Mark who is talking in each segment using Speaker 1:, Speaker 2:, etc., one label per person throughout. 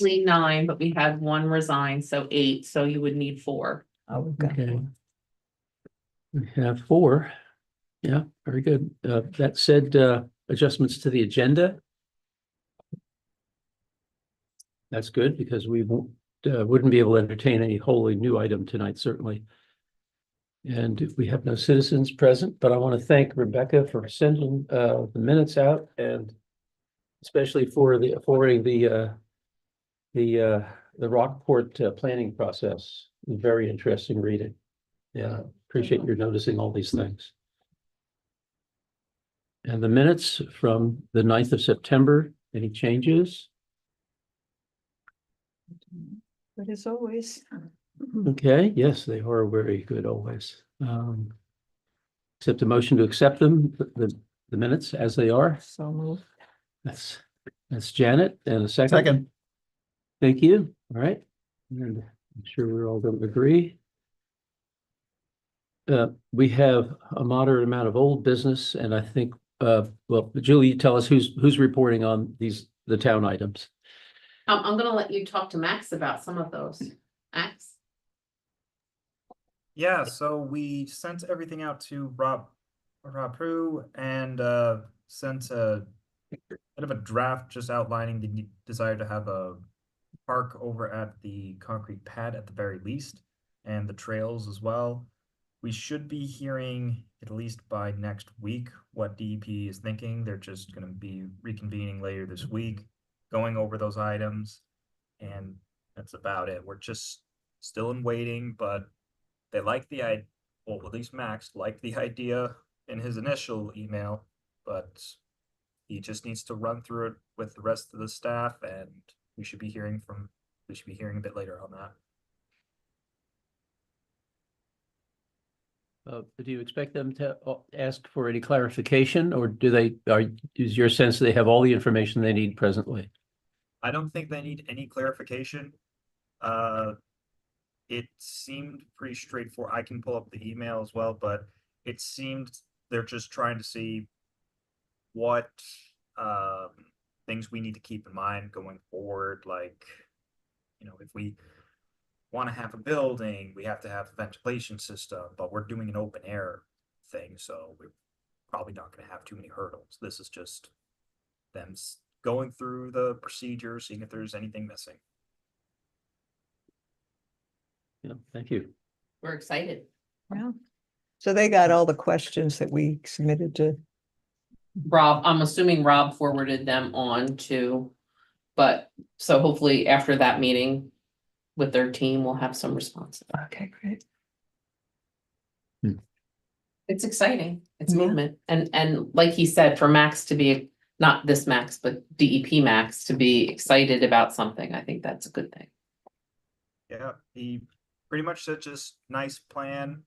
Speaker 1: 9, but we had one resign, so 8, so you would need 4.
Speaker 2: Oh, we've got
Speaker 3: Okay.
Speaker 2: four.
Speaker 3: We have 4. Yeah, very good. That said, adjustments to the agenda. That's good because we wouldn't be able to entertain any wholly new item tonight, certainly. And we have no citizens present, but I want to thank Rebecca for sending the minutes out and especially for the forwarding the Rockport planning process. Very interesting reading. Yeah, appreciate your noticing all these things. And the minutes from the 9th of September, any changes?
Speaker 2: But as always.
Speaker 3: Okay, yes, they are very good always. Accept a motion to accept them, the minutes as they are.
Speaker 2: So moved.
Speaker 3: That's Janet, and a second.
Speaker 4: Second.
Speaker 3: Thank you. All right. And I'm sure we're all going to agree. We have a moderate amount of old business, and I think, well, Julie, tell us who's reporting on the town items.
Speaker 1: I'm gonna let you talk to Max about some of those. Max?
Speaker 4: Yeah, so we sent everything out to Rob Prue and sent a bit of a draft just outlining the desire to have a park over at the concrete pad at the very least, and the trails as well. We should be hearing at least by next week what DEP is thinking. They're just going to be reconvening later this week, going over those items, and that's about it. We're just still in waiting, but they like the idea, well, at least Max liked the idea in his initial email, but he just needs to run through it with the rest of the staff, and we should be hearing a bit later on that.
Speaker 3: Do you expect them to ask for any clarification, or is your sense they have all the information they need presently?
Speaker 4: I don't think they need any clarification. It seemed pretty straightforward. I can pull up the email as well, but it seemed they're just trying to see what things we need to keep in mind going forward. Like, if we want to have a building, we have to have a ventilation system, but we're doing an open air thing, so we're probably not going to have too many hurdles. This is just them going through the procedure, seeing if there's anything missing.
Speaker 3: Yeah, thank you.
Speaker 1: We're excited.
Speaker 2: Yeah. So they got all the questions that we submitted to.
Speaker 1: Rob, I'm assuming Rob forwarded them on to, but so hopefully after that meeting with their team, we'll have some responses.
Speaker 2: Okay, great.
Speaker 1: It's exciting. It's
Speaker 2: Yeah.
Speaker 1: movement. And like he said, for Max to be, not this Max, but DEP Max to be excited about something, I think that's a good thing.
Speaker 4: Yeah, he pretty much said just nice plan.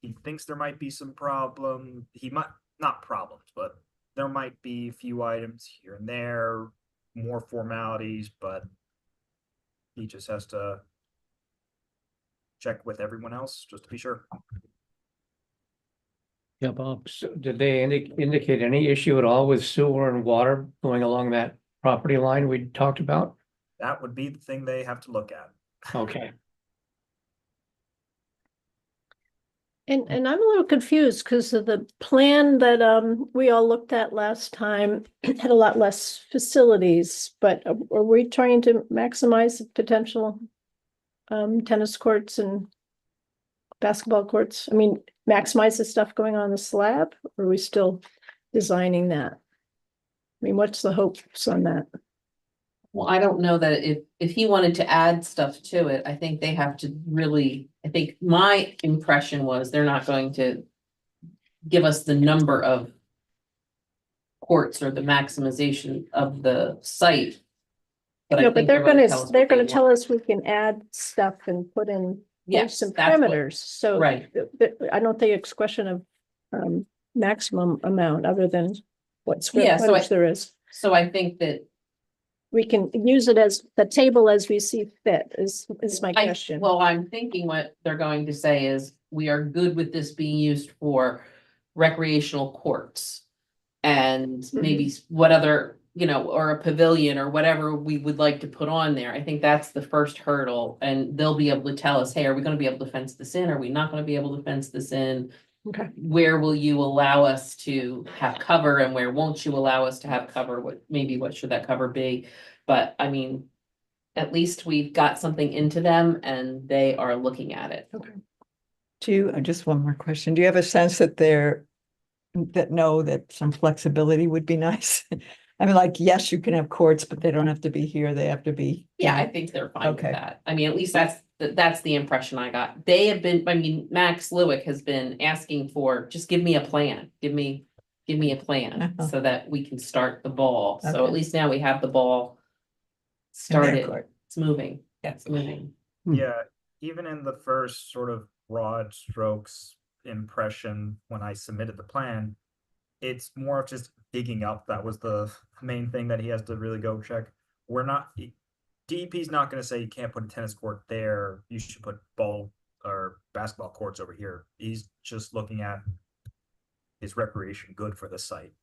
Speaker 4: He thinks there might be some problem. He might not problems, but there might be a few items here and there, more formalities, but he just has to check with everyone else just to be sure.
Speaker 3: Yeah, Bob.
Speaker 5: So did they indicate any issue at all with sewer and water going along that property line we talked about?
Speaker 4: That would be the thing they have to look at.
Speaker 5: Okay.
Speaker 6: And I'm a little confused because of the plan that we all looked at last time had a lot less facilities, but are we trying to maximize the potential tennis courts and basketball courts? I mean, maximize the stuff going on the slab, or are we still designing that? I mean, what's the hopes on that?
Speaker 1: Well, I don't know that if he wanted to add stuff to it, I think they have to really, I think my impression was they're not going to give us the number of courts or the maximization of the site. But I
Speaker 6: No, but
Speaker 1: think
Speaker 6: they're
Speaker 1: gonna
Speaker 6: gonna
Speaker 1: what
Speaker 6: tell
Speaker 1: they
Speaker 6: us we can add stuff and put in
Speaker 1: Yes,
Speaker 6: some
Speaker 1: that's what-
Speaker 6: parameters, so.
Speaker 1: Right.
Speaker 6: I don't think it's a question of maximum amount other than what square
Speaker 1: Yeah, so
Speaker 6: footage there is.
Speaker 1: So I think that
Speaker 6: We can use it as the table as we see fit is my
Speaker 1: I,
Speaker 6: question.
Speaker 1: well, I'm thinking what they're going to say is, we are good with this being used for recreational courts. And maybe what other you know, or a pavilion or whatever we would like to put on there. I think that's the first hurdle, and they'll be able to tell us, hey, are we gonna be able to fence this in? Are we not gonna be able to fence this in?
Speaker 6: Okay.
Speaker 1: Where will you allow us to have cover and where won't you allow us to have cover? What should that cover be? But I mean, at least we've got something into them and they are looking at it.
Speaker 2: just one more question. Do you have a sense that know that some flexibility would be nice? I mean, like, yes, you can have courts, but they don't have to be here. They have to be.
Speaker 1: Yeah, I think they're fine with
Speaker 2: Okay.
Speaker 1: that. I mean, at least that's the impression I got. They have been, I mean, Max Lewick has been asking for, just give me a plan. Give me a plan
Speaker 2: Uh-huh.
Speaker 1: so that we can start the ball. So at
Speaker 2: Okay.
Speaker 1: least now we have the ball
Speaker 2: In their
Speaker 1: started.
Speaker 2: court.
Speaker 1: It's moving.
Speaker 2: Yeah.
Speaker 1: It's moving.
Speaker 4: Yeah, even in the first sort of broad strokes impression when I submitted the plan, it's more of just digging up. That was the main thing that he has to really go check. We're not, DEP's not going to say you can't put a tennis court there. You should put ball or basketball courts over here. He's just looking at, is recreation good for the site?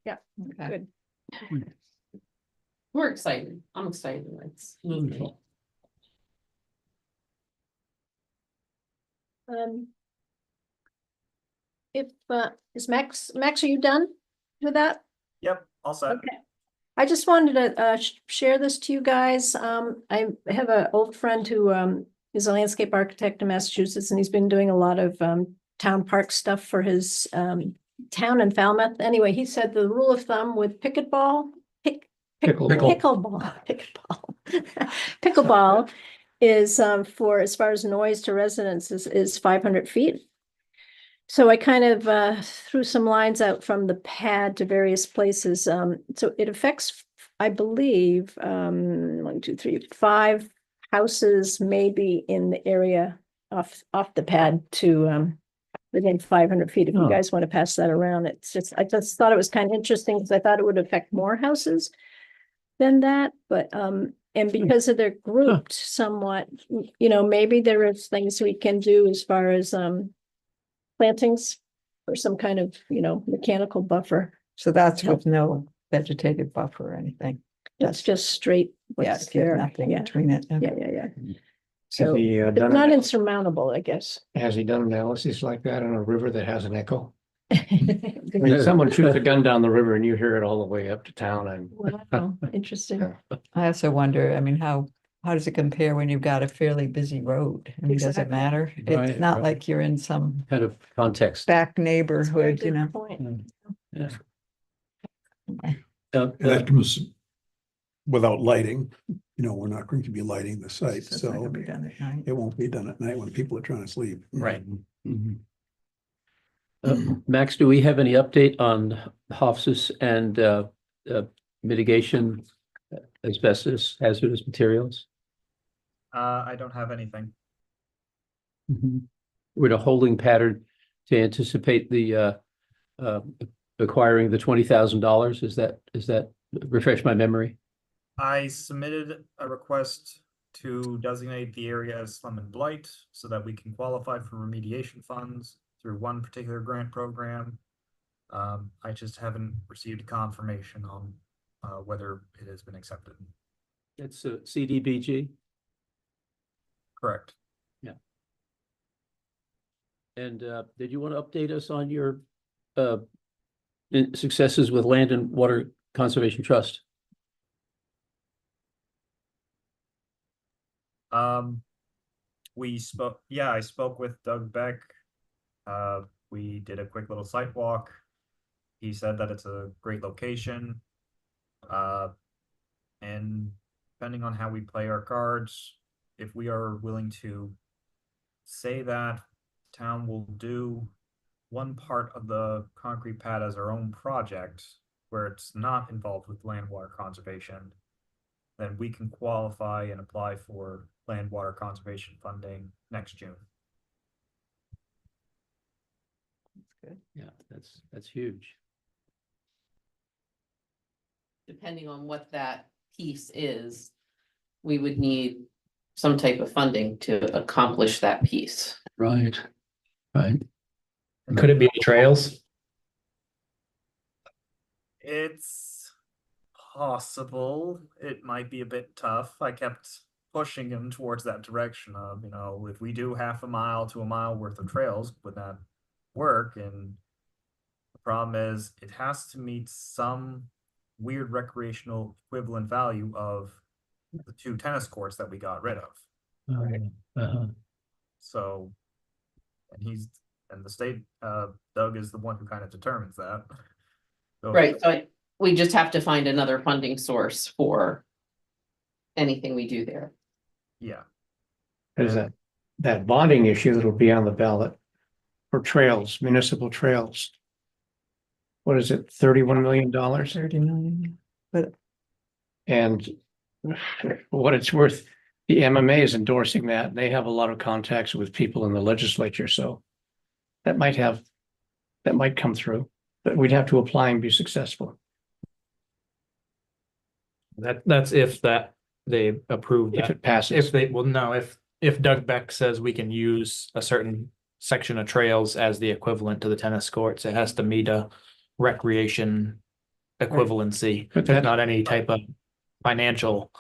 Speaker 2: Okay.
Speaker 6: Good.
Speaker 1: We're excited. I'm excited. It's moving.
Speaker 3: Wonderful.
Speaker 6: If, is Max, are you done with that?
Speaker 4: Yep, all set.
Speaker 6: Okay. I just wanted to share this to you guys. I have an old friend who is a landscape architect in Massachusetts, and he's been doing a lot of town park stuff for his town in Falmouth. Anyway, he said the rule of thumb with pickleball pickleball is for, as far as noise to residents, is 500 feet. So I kind of threw some lines out from the pad to various places. So it affects, I believe, 1, 2, 3, 5 houses maybe in the area off the pad to within 500 feet. If you
Speaker 3: Oh.
Speaker 6: guys want to pass that around, it's just, I just thought it was kind of interesting because I thought it would affect more houses than that, but and because of they're grouped somewhat, you know, maybe there is things we can do as far as plantings or some kind of, you know, mechanical buffer.
Speaker 2: So that's with no vegetative buffer or anything.
Speaker 6: That's just straight.
Speaker 2: Yeah,
Speaker 6: what's
Speaker 2: if you have
Speaker 6: there.
Speaker 2: nothing
Speaker 6: Yeah,
Speaker 2: between it.
Speaker 6: yeah,
Speaker 2: Okay.
Speaker 6: yeah.
Speaker 3: Mm.
Speaker 6: So
Speaker 5: Has he
Speaker 6: it's not insurmountable, I guess.
Speaker 5: has he done analysis like that on a river that has an echo? I mean, someone shoots a gun down the river and you hear it all the way up to town and.
Speaker 6: Wow, interesting.
Speaker 5: Yeah.
Speaker 2: I also wonder, I mean, how does it compare when you've got a fairly busy road? I mean, does it
Speaker 6: Exactly.
Speaker 2: matter?
Speaker 3: Right,
Speaker 2: It's not
Speaker 3: right.
Speaker 2: like you're in some
Speaker 3: Kind of context.
Speaker 2: back
Speaker 6: Very
Speaker 2: neighborhood, you
Speaker 6: good
Speaker 2: know?
Speaker 6: point.
Speaker 3: Yeah.
Speaker 7: And that comes without lighting, you know, we're not going to be lighting the site,
Speaker 2: So it's not gonna
Speaker 7: so
Speaker 2: be done at night.
Speaker 7: it won't be done at night when people are trying to sleep.
Speaker 5: Right.
Speaker 3: Mhm. Max, do we have any update on HOFSIS and mitigation asbestos hazardous materials?
Speaker 4: I don't have anything.
Speaker 3: We're in a holding pattern to anticipate the acquiring the $20,000. Is that refresh my memory?
Speaker 4: I submitted a request to designate the area as slum and blight so that we can qualify for remediation funds through one particular grant program. I just haven't received confirmation on whether it has been accepted.
Speaker 3: It's CDBG.
Speaker 4: Correct.
Speaker 3: And did you want to update us on your successes with Land and Water Conservation Trust?
Speaker 4: I spoke with Doug Beck. We did a quick little site walk. He said that it's a great location. And depending on how we play our cards, if we are willing to say that town will do one part of the concrete pad as our own project, where it's not involved with land water conservation, then we can qualify and apply for land water conservation funding next June.
Speaker 3: Yeah, that's huge.
Speaker 1: Depending on what that piece is, we would need some type of funding to accomplish that piece.
Speaker 3: Right. Right.
Speaker 5: Could it be trails?
Speaker 4: It's possible. It might be a bit tough. I kept pushing him towards that direction of, if we do half a mile to a mile worth of trails, would that work? And the problem is it has to meet some weird recreational equivalent value of the 2 tennis courts that we got rid of.
Speaker 3: Uh-huh.
Speaker 4: So, and the state, Doug is the one who kind of determines that. So,
Speaker 1: Right, so we just have to find another funding source for anything we do there.
Speaker 4: yeah.
Speaker 5: There's that bonding issue that'll be on the ballot for trails, municipal trails. What is it, $31 million?
Speaker 2: 30 million.
Speaker 5: And for what it's worth, the MMA is endorsing that. They have a lot of contacts with people in the legislature, so that might come through, but we'd have to apply and be successful.
Speaker 8: That's if they approve
Speaker 5: If
Speaker 8: that.
Speaker 5: it passes.
Speaker 8: If Doug Beck says we can use a certain section of trails as the equivalent to the tennis courts, it has to meet a recreation equivalency.
Speaker 5: But
Speaker 8: There's not any type of financial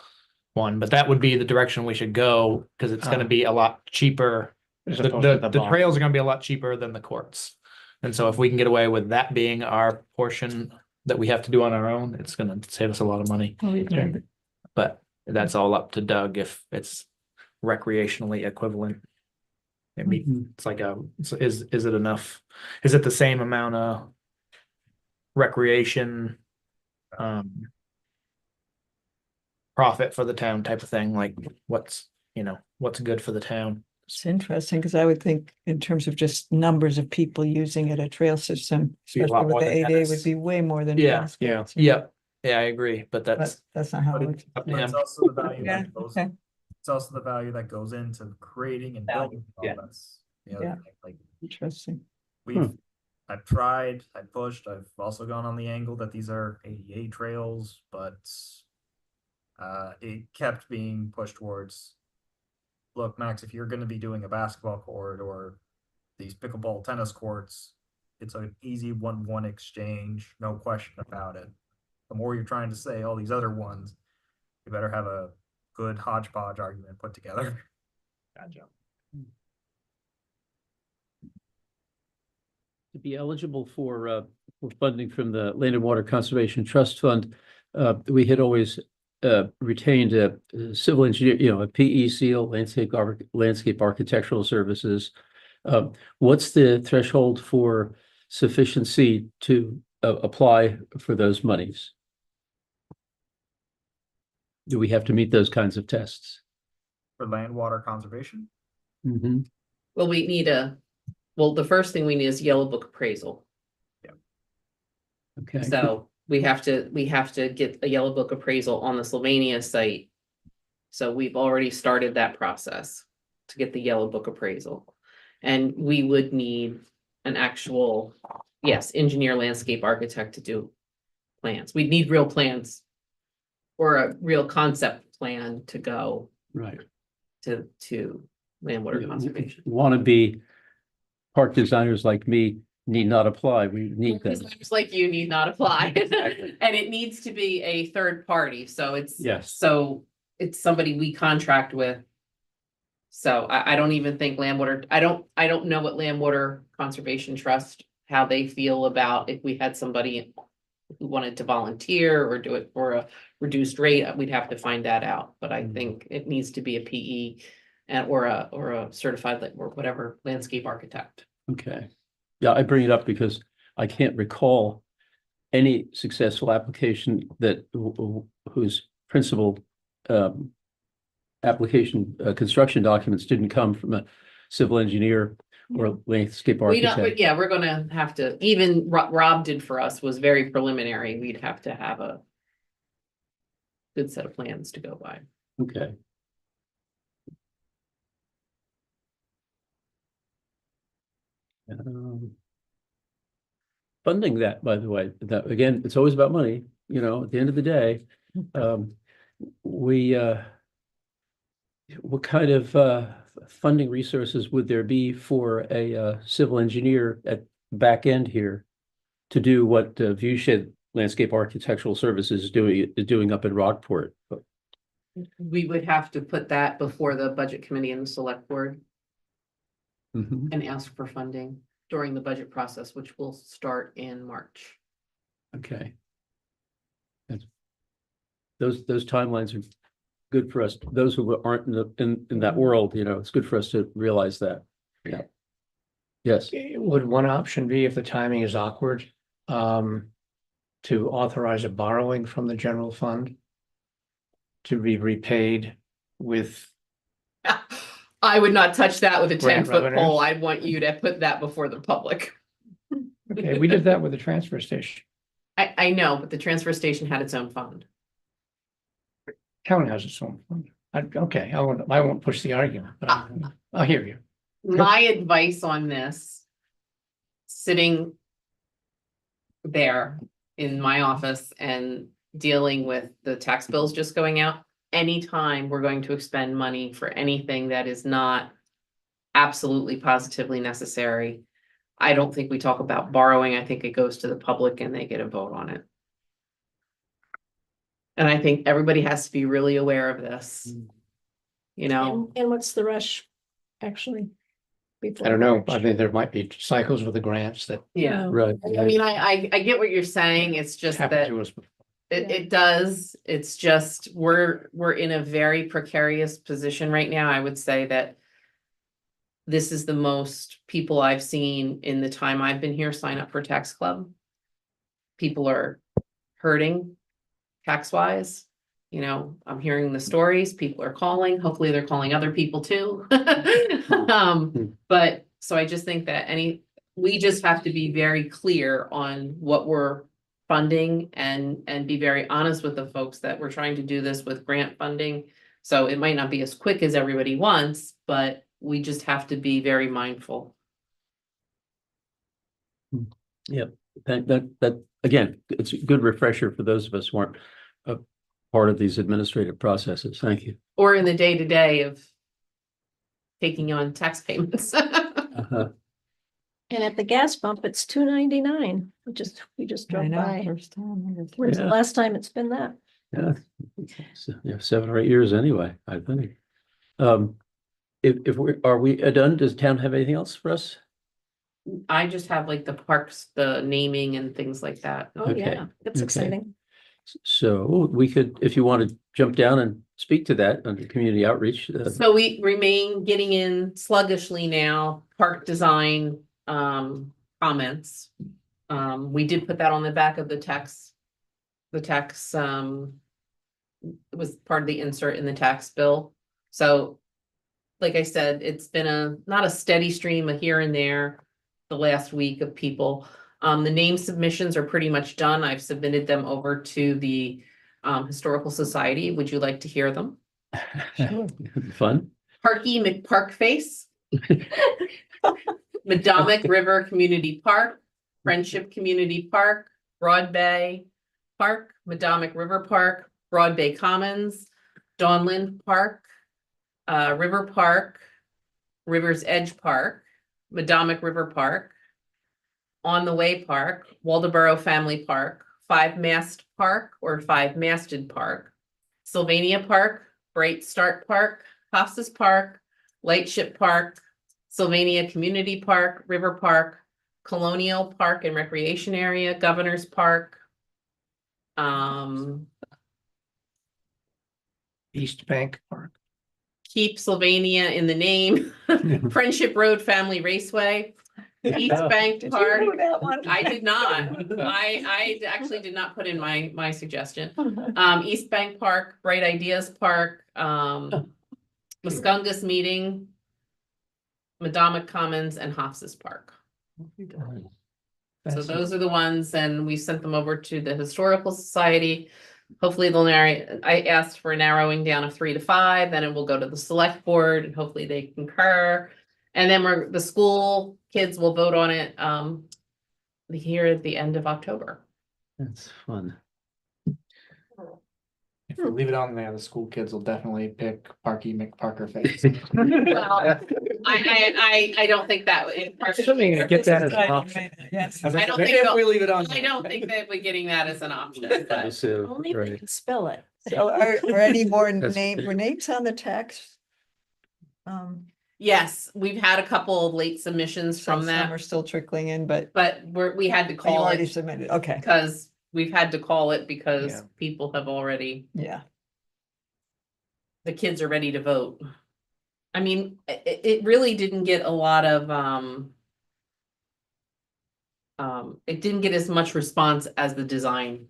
Speaker 8: one, but that would be the direction we should go, because it's gonna be a lot cheaper.
Speaker 5: As
Speaker 8: The,
Speaker 5: opposed to
Speaker 8: the
Speaker 5: bond.
Speaker 8: trails are gonna be a lot cheaper than the courts. And so if we can get away with that being our portion that we have to do on our own, it's gonna save us a lot of money. But that's all up to Doug if it's recreationally equivalent. I mean, it's like is it enough? Is it the same amount of recreation profit for the town type of thing? Like what's good for the town?
Speaker 2: It's interesting because I would think in terms of just numbers of people using it, a trail system,
Speaker 8: Be a
Speaker 2: especially
Speaker 8: lot
Speaker 2: with
Speaker 8: more
Speaker 2: the
Speaker 8: than
Speaker 2: 8A
Speaker 8: tennis.
Speaker 2: would be way more than.
Speaker 8: Yeah,
Speaker 2: tennis
Speaker 5: yeah,
Speaker 2: courts, you know,
Speaker 8: Yeah, I agree, but
Speaker 2: But
Speaker 8: that's
Speaker 2: that's not how
Speaker 4: But
Speaker 2: it
Speaker 4: it-
Speaker 2: works.
Speaker 8: up to
Speaker 4: It's
Speaker 8: him.
Speaker 4: also the value
Speaker 2: Yeah,
Speaker 4: that goes,
Speaker 2: okay.
Speaker 4: it's also the value that goes into creating and
Speaker 8: Value,
Speaker 4: building all
Speaker 8: yeah.
Speaker 4: this. The other
Speaker 2: Yeah.
Speaker 4: thing, like
Speaker 2: Interesting.
Speaker 4: I've tried, I pushed, I've also gone on the angle that these are ADA trails, but it kept being pushed towards, look, Max, if you're gonna be doing a basketball court or these pickleball tennis courts, it's an easy 1-1 exchange, no question about it. The more you're trying to say all these other ones, you better have a good hodgepodge argument put together.
Speaker 8: Gotcha.
Speaker 3: To be eligible for funding from the Land and Water Conservation Trust Fund, we had always retained a civil engineer, a PE seal, landscape architectural services. What's the threshold for sufficiency to apply for those monies? Do we have to meet those kinds of tests?
Speaker 4: For land water conservation,
Speaker 3: Mhm.
Speaker 1: Well, the first thing we need is yellow book appraisal.
Speaker 3: Okay.
Speaker 1: So we have to get a yellow book appraisal on the Sylvania site. So we've already started that process to get the yellow book appraisal. And we would need an actual, engineer, landscape architect to do plans. We'd need real plans or a real concept plan to go
Speaker 3: Right.
Speaker 1: to land water conservation.
Speaker 3: Wannabe park designers like me need not apply. We need them.
Speaker 1: Designers like you need not apply. And it needs to be a third party, so it's.
Speaker 3: Yes.
Speaker 1: So it's somebody we contract with. So I don't even think land water, I don't know what land water conservation trust, how they feel about if we had somebody who wanted to volunteer or do it for a reduced rate, we'd have to find that out, but I think it needs to be a PE or a certified or whatever landscape architect.
Speaker 3: Okay. Yeah, I bring it up because I can't recall any successful application that whose principal application construction documents didn't come from a civil engineer or landscape
Speaker 1: We don't,
Speaker 3: architect.
Speaker 1: yeah, we're gonna have to, even Rob did for us was very preliminary. We'd have to have a good set of plans to go by.
Speaker 3: Okay. Funding that, by the way, that again, it's always about money, at the end of the day. What kind of funding resources would there be for a civil engineer at back end here to do what Viewshed landscape architectural services is doing up in Rockport. But
Speaker 1: We would have to put that before the budget committee and the select board
Speaker 3: mhm,
Speaker 1: and ask for funding during the budget process, which will start in March.
Speaker 3: okay. That's- Those timelines are good for us. Those who aren't in that world, it's good for us to realize that. Yeah. Yes.
Speaker 5: Would one option be, if the timing is awkward, to authorize a borrowing from the general fund to be repaid with,
Speaker 1: I would not touch that with a
Speaker 5: Grant
Speaker 1: 10-foot
Speaker 5: revenues?
Speaker 1: pole. I'd want you to put that before the public.
Speaker 5: okay, we did that with the transfer station.
Speaker 1: I know, but the transfer station had its own fund.
Speaker 5: Town has its own fund. Okay, I won't push the argument, but I'll hear you.
Speaker 1: My advice on this, sitting there in my office and dealing with the tax bills just going out, anytime we're going to expend money for anything that is not absolutely positively necessary, I don't think we talk about borrowing. I think it goes to the public and they get a vote on it. And I think everybody has to be really aware of this. You know,
Speaker 6: And what's the rush, actually?
Speaker 5: I don't know. I mean, there might be cycles with the grants that
Speaker 1: yeah.
Speaker 3: Right.
Speaker 1: I mean, I get what you're saying. It's just
Speaker 5: happened
Speaker 1: that
Speaker 5: to us before.
Speaker 1: it does. It's just, we're in a very precarious position right now. I would say that this is the most people I've seen in the time I've been here sign up for tax club. People are hurting tax wise. I'm hearing the stories, people are calling, hopefully they're calling other people too. But so I just think that we just have to be very clear on what we're funding and be very honest with the folks that we're trying to do this with grant funding. So it might not be as quick as everybody wants, but we just have to be very mindful.
Speaker 3: That again, it's a good refresher for those of us who aren't a part of these administrative processes. Thank you.
Speaker 1: Or in the day-to-day of taking on tax payments.
Speaker 3: Uh-huh.
Speaker 6: And at the gas pump, it's $2.99. We just
Speaker 2: I
Speaker 6: drove
Speaker 2: know,
Speaker 6: by.
Speaker 2: first time.
Speaker 6: When's the
Speaker 3: Yeah.
Speaker 6: last time it's been that?
Speaker 3: Yeah. So, 7 or 8 years anyway, I think. If we done, does town have anything else for us?
Speaker 1: I just have like the parks, the naming and things like that.
Speaker 6: Oh,
Speaker 3: Okay,
Speaker 6: yeah, it's
Speaker 3: okay.
Speaker 6: exciting.
Speaker 3: So we could, if you want to jump down and speak to that under community outreach.
Speaker 1: So we remain getting in sluggishly now, park design comments. We did put that on the back of the tax. It was part of the insert in the tax bill. So like I said, it's been not a steady stream of here and there the last week of people. The name submissions are pretty much done. I've submitted them over to the Historical Society. Would you like to hear them?
Speaker 3: Fun.
Speaker 1: Parky McParkface, Madomic River Community Park, Friendship Community Park, Broad Bay Park, Madomic River Park, Broad Bay Commons, Dawnland Park, River Park, River's Edge Park, Madomic River Park, On the Way Park, Waldoboro Family Park, Five Mast Park or Five Masted Park, Sylvania Park, Bright Start Park, Hofstas Park, Lightship Park, Sylvania Community Park, River Park, Colonial Park and Recreation Area, Governor's Park.
Speaker 5: East Bank Park.
Speaker 1: Keep Sylvania in the name, Friendship Road Family Raceway, East Bank
Speaker 2: Did you
Speaker 1: Park.
Speaker 2: know that one?
Speaker 1: I did not. I actually did not put in my suggestion. East Bank Park, Bright Ideas Park, Muskungus Meeting, Madomic Commons and Hofstas Park. So those are the ones, and we sent them over to the Historical Society. Hopefully they'll narrow, I asked for a narrowing down of 3 to 5, then it will go to the select board and hopefully they concur. And then the school kids will vote on it here at the end of October.
Speaker 3: That's fun.
Speaker 8: If we leave it on there, the school kids will definitely pick Parky McParker face.
Speaker 1: Well, I don't think that would.
Speaker 5: Assuming I get that as an
Speaker 2: Right,
Speaker 5: option.
Speaker 2: yes.
Speaker 1: I don't think
Speaker 8: If
Speaker 1: so.
Speaker 8: we leave it on.
Speaker 1: I don't think that we're getting that as an option, but
Speaker 3: So,
Speaker 6: Only if they
Speaker 3: right.
Speaker 6: can spell it.
Speaker 2: So are any more
Speaker 3: That's-
Speaker 2: were names on the text?
Speaker 1: yes, we've had a couple of late submissions from
Speaker 2: Some
Speaker 1: that,
Speaker 2: are still trickling in, but
Speaker 1: we had to
Speaker 2: you
Speaker 1: call
Speaker 2: already
Speaker 1: it
Speaker 2: submitted, okay,
Speaker 1: because we've had to call it because
Speaker 5: Yeah.
Speaker 1: people have already,
Speaker 2: yeah.
Speaker 1: the kids are ready to vote. I mean, it really didn't get a lot of, it didn't get as much response as the design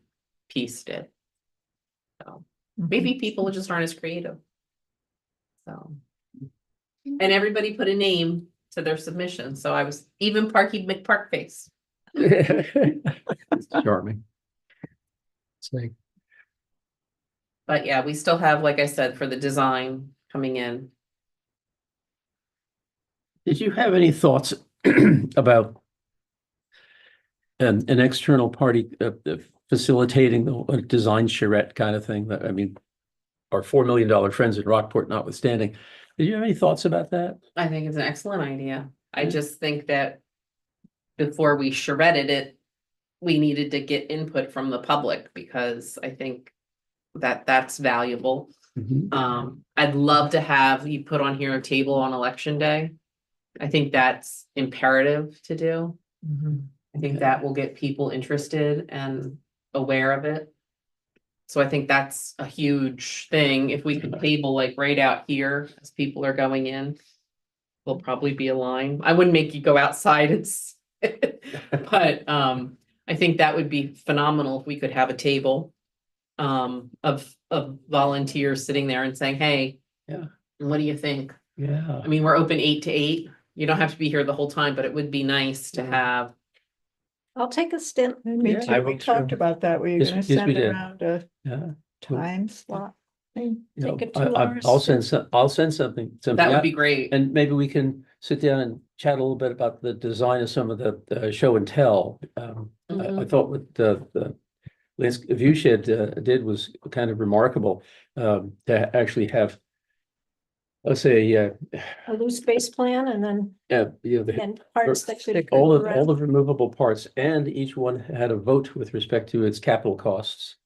Speaker 1: piece did. So maybe people just aren't as creative. So. And everybody put a name to their submission, so I was, even Parky McParkface.
Speaker 3: Charming. It's like,
Speaker 1: But yeah, we still have, like I said, for the design coming in.
Speaker 3: did you have any thoughts about an external party facilitating the design charrette kind of thing? That, I mean, our $4 million friends in Rockport notwithstanding, did you have any thoughts about that?
Speaker 1: I think it's an excellent idea. I
Speaker 3: Yeah.
Speaker 1: just think that before we charretted it, we needed to get input from the public because I think that that's valuable. I'd love to have you put on here a table on election day. I think that's imperative to do.
Speaker 2: Mhm.
Speaker 1: I think
Speaker 3: Okay.
Speaker 1: that will get people interested and aware of it. So I think that's a huge thing. If we could table like right out here as people are going in, there'll probably be a line. I wouldn't make you go outside. It's, but I think that would be phenomenal if we could have a table of volunteers sitting there and saying, hey,
Speaker 3: Yeah.
Speaker 1: what do you think?
Speaker 3: Yeah.
Speaker 1: I mean, we're open 8 to 8. You don't have to be here the whole time, but it would be nice to have.
Speaker 6: I'll take a stint.
Speaker 2: Me
Speaker 3: Yeah,
Speaker 2: too,
Speaker 5: I
Speaker 2: we
Speaker 5: will
Speaker 2: talked
Speaker 5: too.
Speaker 2: about that, were you
Speaker 3: Yes,
Speaker 2: gonna
Speaker 3: yes, we
Speaker 2: send
Speaker 3: did.
Speaker 2: around a
Speaker 3: Yeah.
Speaker 2: time slot thing?
Speaker 3: You know,
Speaker 6: Take it
Speaker 3: I-
Speaker 6: 2 hours.
Speaker 3: I'll send something.
Speaker 1: That would
Speaker 3: out,
Speaker 1: be great.
Speaker 3: and maybe we can sit down and chat a little bit about the design of some of the show and tell. I
Speaker 1: Mhm.
Speaker 3: thought what the view shed did was kind of remarkable, to actually have, let's say,
Speaker 6: A loose base plan and then,
Speaker 3: the
Speaker 6: and parts that could.
Speaker 3: all
Speaker 6: go
Speaker 3: of
Speaker 6: around.
Speaker 3: the removable parts, and each one had a vote with respect to its capital costs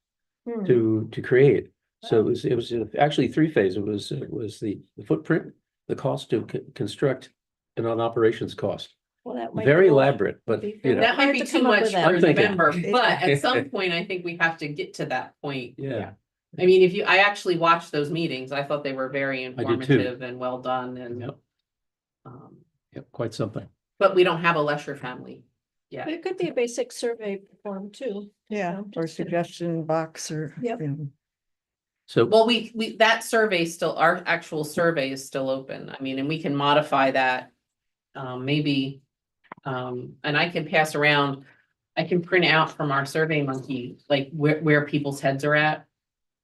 Speaker 6: Hmm.
Speaker 3: to create. So it was actually 3 phases. It was the footprint, the cost to construct, and an operations cost.
Speaker 6: Well, that might
Speaker 3: Very
Speaker 6: be a lot.
Speaker 3: elaborate, but
Speaker 6: Be
Speaker 3: you know,
Speaker 1: That might
Speaker 6: Hard
Speaker 1: be
Speaker 6: to
Speaker 1: too
Speaker 6: come up
Speaker 1: much
Speaker 6: with
Speaker 1: for
Speaker 6: that.
Speaker 3: I'm thinking.
Speaker 1: November, but at some point, I think we have to get to that point.
Speaker 3: yeah,
Speaker 1: I mean, I actually watched those meetings. I thought they were very
Speaker 3: too.
Speaker 1: informative and well done and.
Speaker 3: Yep.
Speaker 1: um,
Speaker 3: Yep, quite something.
Speaker 1: But we don't have a Lesher family
Speaker 6: But
Speaker 1: yet.
Speaker 6: it could be a basic survey form too.
Speaker 2: Yeah,
Speaker 6: No,
Speaker 2: or
Speaker 6: just kidding.
Speaker 2: suggestion box or.
Speaker 6: Yep.
Speaker 2: you know.
Speaker 3: So,
Speaker 1: Well, that survey still, our actual survey is still open. I mean, and we can modify that. Maybe, and I can pass around, I can print out from our Survey Monkey, like where people's heads are at.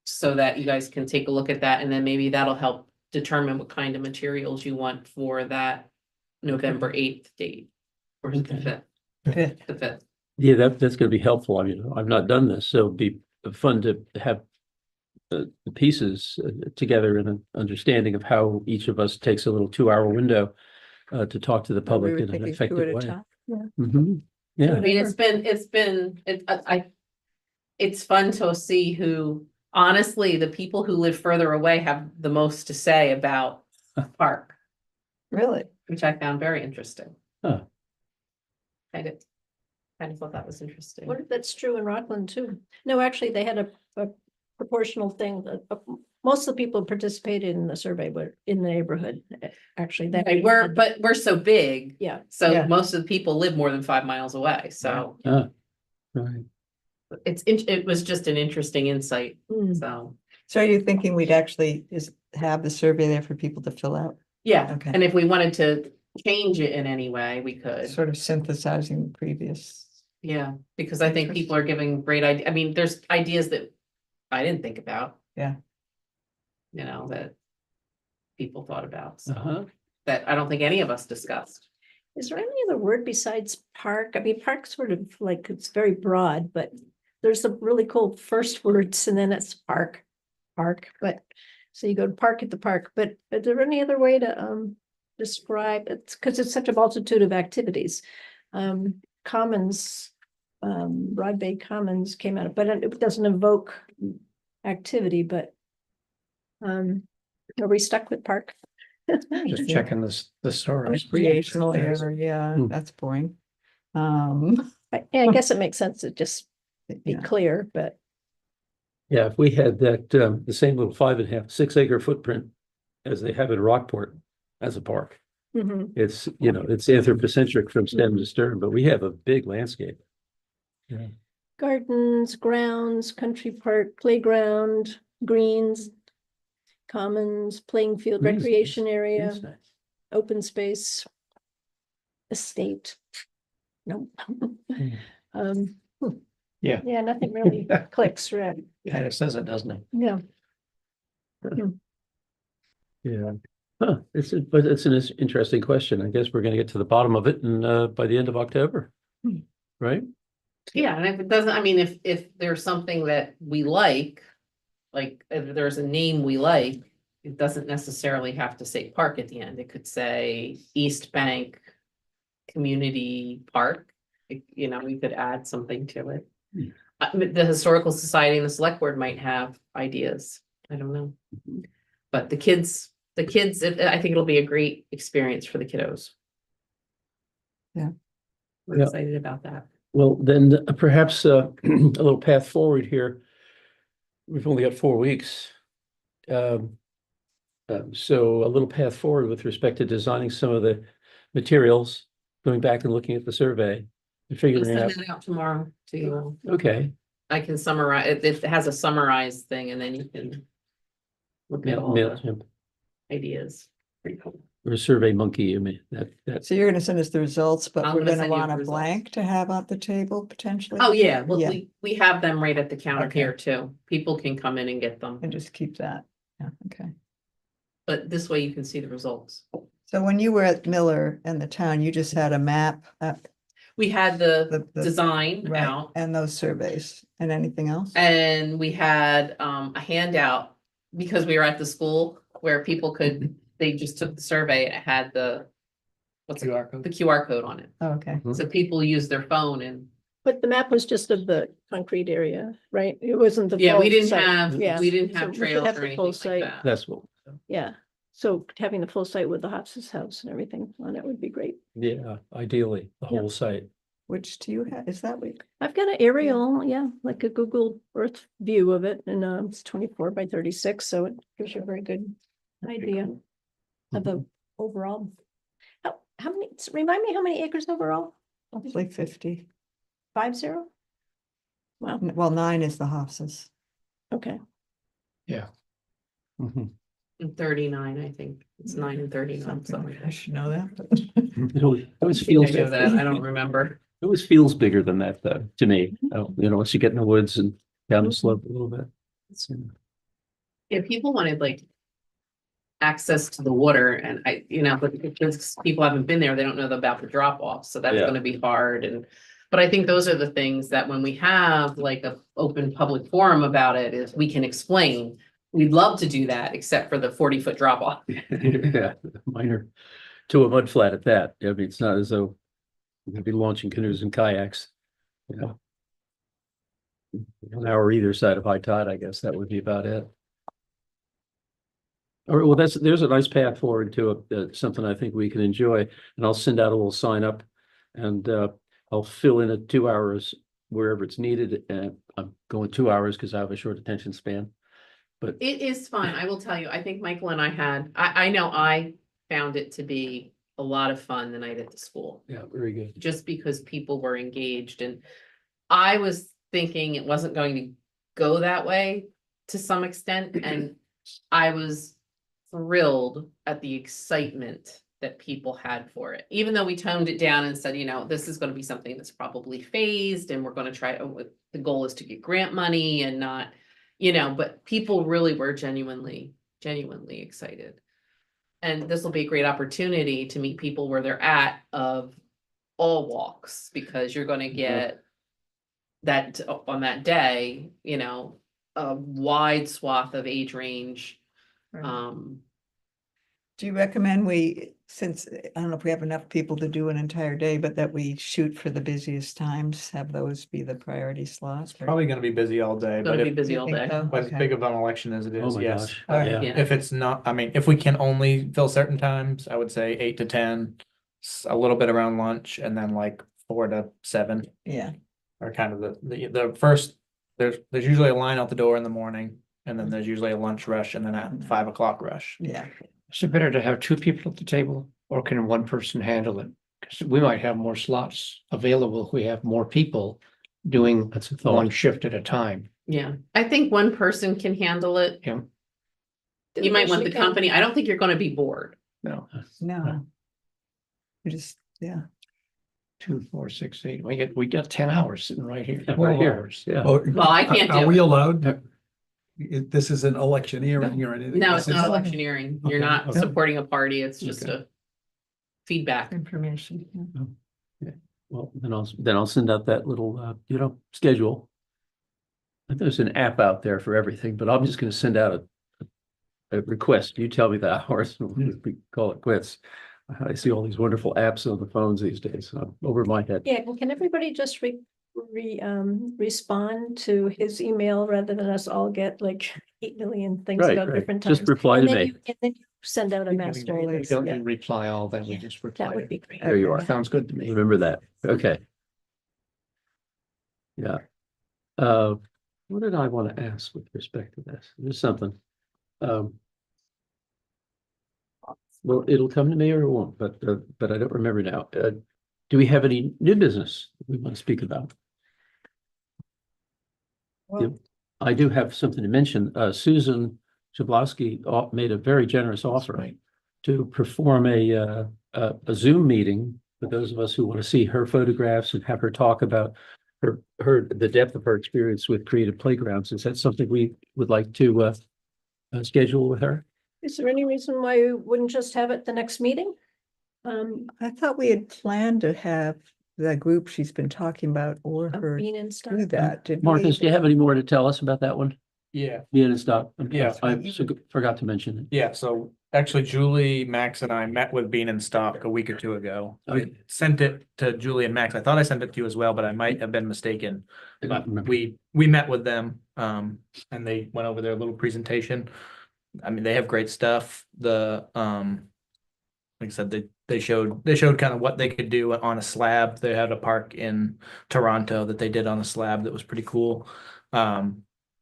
Speaker 1: So that you guys can take a look at that, and then maybe that'll help determine what kind of materials you want for that November 8th date. Or the
Speaker 3: Okay.
Speaker 1: 5th,
Speaker 2: Fifth.
Speaker 1: the 5th.
Speaker 3: yeah, that's gonna be helpful. I mean, I've not done this, so it'd be fun to have the pieces together in an understanding of how each of us takes a little 2-hour window to talk to the
Speaker 2: We
Speaker 3: public
Speaker 2: were
Speaker 3: in an
Speaker 2: thinking 2
Speaker 3: effective
Speaker 2: at a
Speaker 3: way.
Speaker 2: time.
Speaker 3: Mhm. Yeah,
Speaker 1: I mean, it's fun to see who, honestly, the people who live further away have the most to say about the park,
Speaker 2: Really?
Speaker 1: which I found very interesting.
Speaker 3: Huh.
Speaker 1: Kind of thought that was interesting.
Speaker 6: What if that's true in Rockland too? No, actually, they had a proportional thing that most of the people who participated in the survey were in the neighborhood. Actually, that.
Speaker 1: Right, but we're so big,
Speaker 6: Yeah,
Speaker 1: so
Speaker 2: Yeah.
Speaker 1: most of the people live more than 5 miles away, so
Speaker 3: right.
Speaker 1: it was just an interesting insight,
Speaker 6: Mm.
Speaker 1: so.
Speaker 2: So are you thinking we'd actually have the survey there for people to fill out?
Speaker 1: Yeah,
Speaker 2: Okay.
Speaker 1: and if we wanted to change it in any way, we could.
Speaker 2: Sort of synthesizing the previous.
Speaker 1: Yeah, because I think people are giving great idea. I mean, there's ideas that I didn't think about.
Speaker 2: Yeah.
Speaker 1: You know, that people thought about, so
Speaker 3: Uh-huh.
Speaker 1: that I don't think any of us discussed.
Speaker 6: Is there any other word besides park? I mean, park sort of like, it's very broad, but there's some really cool first words and then it's park. park, but, so you go to park at the park, but is there any other way to, describe it? Because it's such a multitude of activities. Commons, Broad Bay Commons came out, but it doesn't evoke activity, but are we stuck with park?
Speaker 5: Just checking this, the story.
Speaker 2: Recreational area,
Speaker 3: Hmm.
Speaker 2: that's boring.
Speaker 6: Yeah, I guess it makes sense to just be
Speaker 2: Yeah.
Speaker 6: clear, but
Speaker 3: Yeah, if we had that, the same little 5.5, 6 acre footprint as they have in Rockport as a park.
Speaker 6: mhm.
Speaker 3: It's, you know, it's anthropocentric from stem to stern, but we have a big landscape. Yeah.
Speaker 6: Gardens, grounds, country park, playground, greens, commons, playing field,
Speaker 3: Green's nice.
Speaker 6: recreation area,
Speaker 3: It's nice.
Speaker 6: open space, estate. Nope. Um,
Speaker 5: Yeah.
Speaker 6: yeah, nothing really clicks, right?
Speaker 5: Yeah, it says it, doesn't it?
Speaker 6: Yeah.
Speaker 3: Yeah. Huh, but it's an interesting question. I guess we're gonna get to the bottom of it and by the end of October. Right?
Speaker 1: Yeah, and if it doesn't, I mean, if there's something that we like if there's a name we like, it doesn't necessarily have to say park at the end. It could say East Bank Community Park. You know, we could add something to it.
Speaker 3: Hmm.
Speaker 1: The Historical Society and the Select Board might have ideas. I don't know. But the kids, I think it'll be a great experience for the kiddos.
Speaker 2: Yeah.
Speaker 1: We're
Speaker 3: Yeah.
Speaker 1: excited about that.
Speaker 3: Well, then perhaps a little path forward here. We've only got 4 weeks. So a little path forward with respect to designing some of the materials, going back and looking at the survey and
Speaker 1: I'll
Speaker 3: figuring
Speaker 1: send
Speaker 3: out,
Speaker 1: it out tomorrow to you all.
Speaker 3: okay,
Speaker 1: I can summarize, it has a summarized thing and then you can look at all the
Speaker 3: MailChimp
Speaker 1: ideas.
Speaker 3: or Survey Monkey, I mean, that's,
Speaker 2: So you're gonna send us the results, but
Speaker 1: I'm
Speaker 2: we're
Speaker 1: gonna
Speaker 2: gonna
Speaker 1: send you
Speaker 2: want
Speaker 1: the
Speaker 2: a
Speaker 1: results.
Speaker 2: blank to have at the table potentially?
Speaker 1: Oh, yeah, well,
Speaker 2: Yeah.
Speaker 1: we have them right at the counter
Speaker 2: Okay.
Speaker 1: here too. People can come in and get them,
Speaker 2: And just keep that, yeah, okay.
Speaker 1: but this way you can see the results.
Speaker 2: So when you were at Miller and the town, you just had a map,
Speaker 1: We had the
Speaker 2: The-
Speaker 1: design
Speaker 2: right,
Speaker 1: out
Speaker 2: and those surveys, and anything else?
Speaker 1: and we had a handout because we were at the school where people could, they just took the survey and it had the what's it,
Speaker 8: QR code.
Speaker 1: the QR code on it.
Speaker 2: Oh, okay,
Speaker 1: So people use their phone and,
Speaker 6: But the map was just of the concrete area, right? It wasn't the.
Speaker 1: yeah,
Speaker 6: full
Speaker 1: we didn't
Speaker 6: site.
Speaker 1: have,
Speaker 6: Yeah.
Speaker 1: we didn't
Speaker 6: So
Speaker 1: have
Speaker 6: we should
Speaker 1: trails
Speaker 6: have
Speaker 1: or
Speaker 6: the
Speaker 1: anything
Speaker 6: full
Speaker 1: like
Speaker 6: site.
Speaker 1: that.
Speaker 3: that's what,
Speaker 6: Yeah, so having the full site with the Hobbs's house and everything on it would be great.
Speaker 3: yeah, ideally, the
Speaker 6: Yeah.
Speaker 3: whole site.
Speaker 2: which do you have, is that what?
Speaker 6: I've got an aerial, yeah, like a Google Earth view of it, and it's 24 by 36, so it gives you a very good idea of the overall. How many, remind me how many acres overall?
Speaker 2: Roughly 50.
Speaker 6: 50? Wow,
Speaker 2: Well, 9 is the Hofs's.
Speaker 6: okay.
Speaker 3: Mhm.
Speaker 1: And 39, I think. It's 9 and 39, something.
Speaker 2: I should know that.
Speaker 3: It always
Speaker 1: I
Speaker 3: feels,
Speaker 1: know that, I don't remember.
Speaker 3: it always feels bigger than that though, to me, you know, once you get in the woods and down the slope a little bit.
Speaker 1: If people wanted like access to the water and but because people haven't been there, they don't know about the drop off, so that's
Speaker 3: Yeah.
Speaker 1: gonna be hard but I think those are the things that when we have like a open public forum about it, is we can explain. We'd love to do that, except for the 40-foot drop off.
Speaker 3: Yeah, minor to a mud flat at that. I mean, it's not as though we're gonna be launching canoes and kayaks, you know. An hour either side of high tide, I guess that would be about it. All right, well, there's a nice path forward to something I think we can enjoy, and I'll send out a little sign up and I'll fill in at 2 hours wherever it's needed, and I'm going 2 hours because I have a short attention span. But
Speaker 1: It is fun, I will tell you. I think Michael and I know I found it to be a lot of fun the night at the school.
Speaker 3: yeah, very good.
Speaker 1: Just because people were engaged, and I was thinking it wasn't going to go that way to some extent, and I was thrilled at the excitement that people had for it, even though we toned it down and said, this is going to be something that's probably phased and we're going to try, the goal is to get grant money and not, but people really were genuinely excited. And this will be a great opportunity to meet people where they're at of all walks, because you're going to get that on that day, a wide swath of age range.
Speaker 2: Right.
Speaker 1: Do
Speaker 2: you recommend since, I don't know if we have enough people to do an entire day, but that we shoot for the busiest times, have those be the priority slots? or-
Speaker 8: Probably gonna be busy all day, but
Speaker 1: Gonna be
Speaker 8: if,
Speaker 1: busy
Speaker 2: You
Speaker 1: all
Speaker 2: think
Speaker 1: day.
Speaker 2: so?
Speaker 8: but as
Speaker 2: Okay.
Speaker 8: big of an election as it
Speaker 3: Oh
Speaker 8: is,
Speaker 3: my
Speaker 8: yes.
Speaker 3: gosh,
Speaker 2: All right.
Speaker 3: yeah.
Speaker 1: Yeah.
Speaker 8: If it's not, I mean, if we can only fill certain times, I would say 8 to 10, a little bit around lunch, and then like 4 to 7
Speaker 2: Yeah,
Speaker 8: are kind of the first. There's usually a line out the door in the morning, and then there's usually a lunch rush, and then a 5 o'clock rush.
Speaker 2: yeah.
Speaker 5: Is it better to have two people at the table or can one person handle it? Because we might have more slots available if we have more people doing
Speaker 3: That's a
Speaker 5: one
Speaker 3: thought.
Speaker 5: shift at a time.
Speaker 1: Yeah, I think one person can handle it.
Speaker 5: Yeah,
Speaker 1: You might want
Speaker 6: She
Speaker 1: the
Speaker 6: can.
Speaker 1: company. I don't think you're gonna be bored.
Speaker 5: no,
Speaker 2: No. We just, yeah.
Speaker 5: 2, 4, 6, 8. We got 10 hours sitting right here.
Speaker 3: Right
Speaker 5: 12
Speaker 3: here,
Speaker 5: hours.
Speaker 3: yeah.
Speaker 1: Well, I can't
Speaker 7: Are
Speaker 1: do
Speaker 7: we
Speaker 1: it.
Speaker 7: allowed? This isn't electioneering or anything.
Speaker 1: No,
Speaker 7: This
Speaker 1: it's not
Speaker 7: is-
Speaker 1: electioneering. You're
Speaker 7: Okay,
Speaker 1: not
Speaker 7: okay.
Speaker 1: supporting a party. It's just
Speaker 7: Okay.
Speaker 1: a feedback.
Speaker 2: Information. yeah.
Speaker 3: Well, then I'll send out that little, schedule. There's an app out there for everything, but I'm just gonna send out a request. You tell me the hours, we call it quits. I see all these wonderful apps on the phones these days, so I'm over my head.
Speaker 6: Yeah, can everybody just respond to his email rather than us all get like 8 million things
Speaker 3: Right,
Speaker 6: about
Speaker 3: right.
Speaker 6: different times?
Speaker 3: Just reply
Speaker 6: And
Speaker 3: to
Speaker 6: then
Speaker 3: me.
Speaker 6: you- And then you send out a master
Speaker 5: We
Speaker 6: release.
Speaker 5: don't
Speaker 6: Yeah,
Speaker 5: reply all, then we
Speaker 6: Yeah,
Speaker 5: just reply.
Speaker 6: that would be great.
Speaker 3: There you are.
Speaker 5: Sounds good to me.
Speaker 3: Remember that. Okay. Yeah. What did I want to ask with respect to this? There's something. Well, it'll come to me or it won't, but I don't remember now. Do we have any new business we want to speak about?
Speaker 2: Well-
Speaker 3: I do have something to mention. Susan Jablowski made a very generous offer
Speaker 5: Right.
Speaker 3: to perform a Zoom meeting for those of us who want to see her photographs and have her talk about the depth of her experience with creative playgrounds. Is that something we would like to schedule with her?
Speaker 6: Is there any reason why we wouldn't just have it the next meeting?
Speaker 2: I thought we had planned to have the group she's been talking about or
Speaker 6: Of
Speaker 2: her
Speaker 6: being and stuff?
Speaker 2: do that, did
Speaker 3: Marcus, do
Speaker 2: we?
Speaker 3: you have any more to tell us about that one?
Speaker 8: Yeah.
Speaker 3: Being in stock.
Speaker 8: Yeah.
Speaker 3: I forgot to mention it.
Speaker 8: Yeah, so actually Julie, Max and I met with Bean and Stock a week or two ago. I
Speaker 3: Okay.
Speaker 8: sent it to Julie and Max. I thought I sent it to you as well, but I might have been mistaken.
Speaker 3: I don't
Speaker 8: But
Speaker 3: remember.
Speaker 8: we met with them, and they went over their little presentation. I mean, they have great stuff. Like I said, they showed kind of what they could do on a slab. They had a park in Toronto that they did on a slab that was pretty cool.